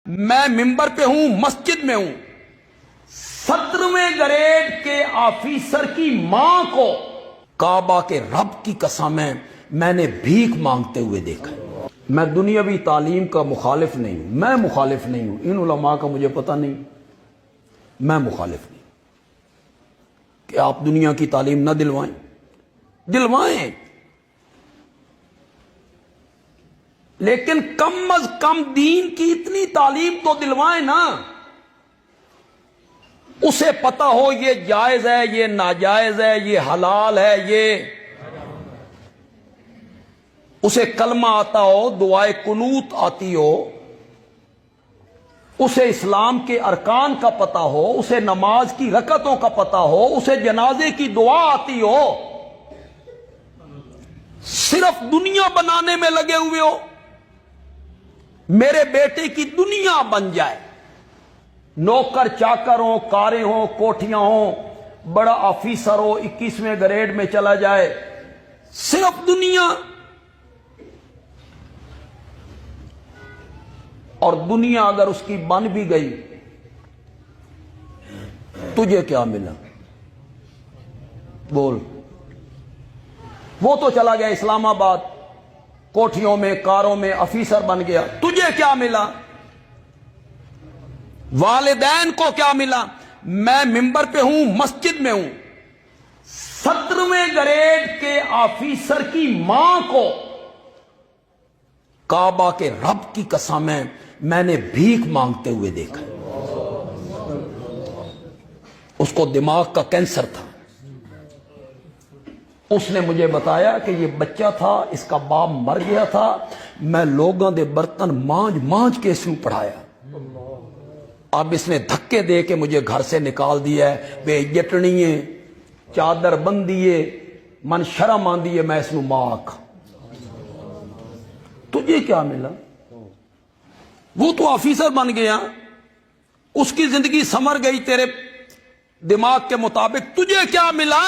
میں ممبر پہ ہوں، مسجد میں ہوں، 17ویں گریڈ کے آفیسر کی ماں کو کعبہ کے رب کی قسم ہے میں نے بھیک مانگتے ہوئے دیکھا۔ میں دنیاوی تعلیم کا مخالف نہیں ہوں، میں مخالف نہیں ہوں، ان علماء کا مجھے پتہ نہیں، میں مخالف نہیں کہ آپ دنیا کی تعلیم نہ دلوائیں، دلوائیں، لیکن کم از کم دین کی اتنی تعلیم تو دلوائیں نا، اسے پتہ ہو یہ جائز ہے، یہ ناجائز ہے، یہ حلال ہے، یہ اسے کلمہ آتا ہو، دعائے قنوت آتی ہو، اسے اسلام کے ارکان کا پتہ ہو، اسے نماز کی رکعتوں کا پتہ ہو، اسے جنازے کی دعا آتی ہو، صرف دنیا بنانے میں لگے ہوئے ہو، میرے بیٹے کی دنیا بن جائے، نوکر چاکر ہوں، کاریں ہوں، کوٹھیاں ہوں، بڑا آفیسر ہو، 21ویں گریڈ میں چلا جائے، صرف دنیا، اور دنیا اگر اس کی بن بھی گئی تجھے کیا ملا؟ بول، وہ تو چلا گیا اسلام آباد، کوٹھیوں میں، کاروں میں آفیسر بن گیا، تجھے کیا ملا؟ والدین کو کیا ملا؟ میں ممبر پہ ہوں، مسجد میں ہوں، 17ویں گریڈ کے آفیسر کی ماں کو کعبہ کے رب کی قسم ہے میں نے بھیک مانگتے ہوئے دیکھا۔ اس کو دماغ کا کینسر تھا، اس نے مجھے بتایا کہ یہ بچہ تھا، اس کا باپ مر گیا تھا، میں لوگوں دے برتن مانج مانج کے اس کو پڑھایا، اب اس نے دھکے دے کے مجھے گھر سے نکال دیا ہے، بے جٹنی ہے، چادر بندیے، من شرم آندی ہے، میں اس نو ماک۔ تجھے کیا ملا؟ وہ تو آفیسر بن گیا، اس کی زندگی سمر گئی تیرے دماغ کے مطابق، تجھے کیا ملا؟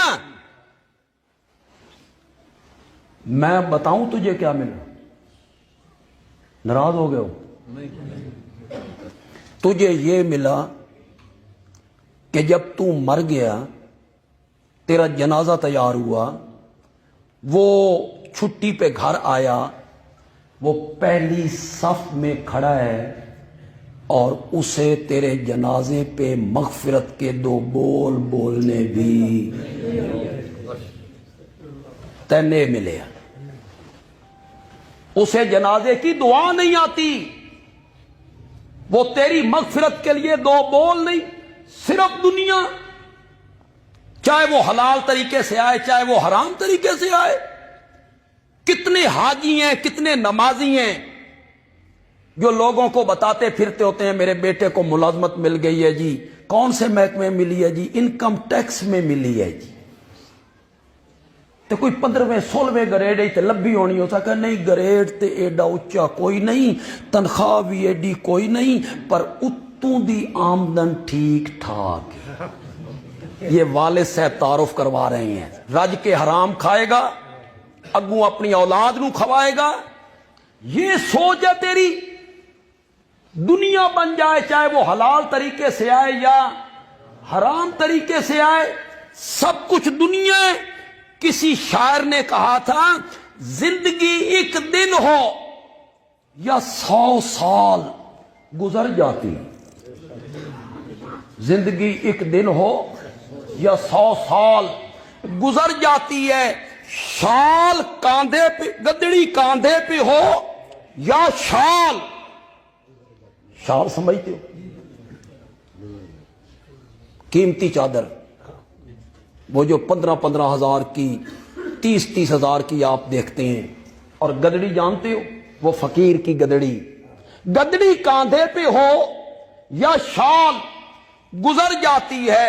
میں بتاؤں تجھے کیا ملا؟ ناراض ہو گئے ہو؟ تجھے یہ ملا کہ جب تو مر گیا، تیرا جنازہ تیار ہوا، وہ چھٹی پہ گھر آیا، وہ پہلی صف میں کھڑا ہے اور اسے تیرے جنازے پہ مغفرت کے 2 بول بولنے بھی تینے ملے، اسے جنازے کی دعا نہیں آتی، وہ تیری مغفرت کے لیے 2 بول نہیں، صرف دنیا، چاہے وہ حلال طریقے سے آئے چاہے وہ حرام طریقے سے آئے۔ کتنے حاجی ہیں، کتنے نمازی ہیں جو لوگوں کو بتاتے پھرتے ہوتے ہیں میرے بیٹے کو ملازمت مل گئی ہے جی، کون سے محکمے میں ملی ہے جی؟ انکم ٹیکس میں ملی ہے جی، تو کوئی 15ویں 16ویں گریڈ تے لبھی ہونی ہو سکتا، نہیں گریڈ تے ایڈا اچا کوئی نہیں، تنخواہ بھی ایڈی کوئی نہیں، پر اتوں دی آمدن ٹھیک ٹھاک۔ یہ والد صاحب تعارف کروا رہے ہیں، رج کے حرام کھائے گا، اگوں اپنی اولاد نو کھوائے گا، یہ سوچ ہے تیری، دنیا بن جائے چاہے وہ حلال طریقے سے آئے یا حرام طریقے سے آئے، سب کچھ دنیا ہے۔ کسی شاعر نے کہا تھا زندگی ایک دن ہو یا 100 سال گزر جاتی، زندگی ایک دن ہو یا 100 سال گزر جاتی ہے، شال کاندھے پہ، گدڑی کاندھے پہ ہو یا شال، شال سمجھتے ہو؟ قیمتی چادر، وہ جو 15 ہزار کی، 30 ہزار کی آپ دیکھتے ہیں، اور گدڑی جانتے ہو؟ وہ فقیر کی گدڑی، گدڑی کاندھے پہ ہو یا شال گزر جاتی ہے،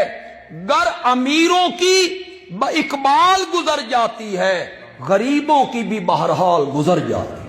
گر امیروں کی اقبال گزر جاتی ہے، غریبوں کی بھی بہرحال گزر جاتی ہے۔